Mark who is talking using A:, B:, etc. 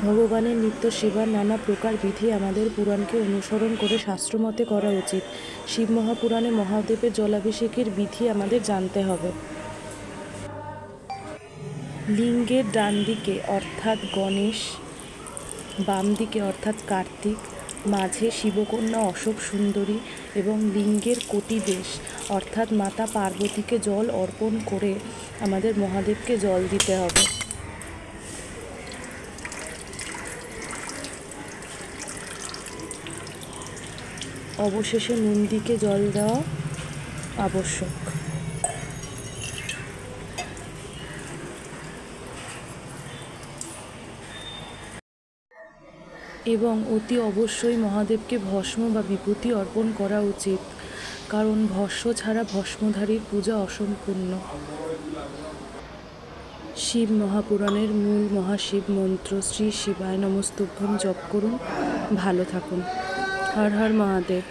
A: ভগবানের নিত্য সেবার নানা প্রকার বিধি আমাদের পুরাণকে অনুসরণ করে শাস্ত্রমতে করা উচিত। শিব মহাপুরাণে মহাদেবের জলাভিষেকের বিধি আমাদের জানতে হবে। লিঙ্গের ডান দিকে অর্থাৎ গণেশ, বাম দিকে অর্থাৎ কার্তিক, মাঝে শিবকন্যা অশোক সুন্দরী এবং লিঙ্গের কটিদেশ অর্থাৎ মাতা পার্বতীকে জল অর্পণ করে আমাদের মহাদেবকে জল দিতে হবে। অবশেষে নন্দীকে জল দেওয়া আবশ্যক। এবং অতি অবশ্যই মহাদেবকে ভস্ম বা বিভূতি অর্পণ করা উচিত, কারণ ভস্ম ছাড়া ভস্মধারীর পূজা অসম্পূর্ণ। শিব মহাপুরাণের মূল মহাশিব মন্ত্র শ্রী শিবায় নমস্তুভ্যম জপ করুন। ভালো থাকুন। হর হর মহাদেব।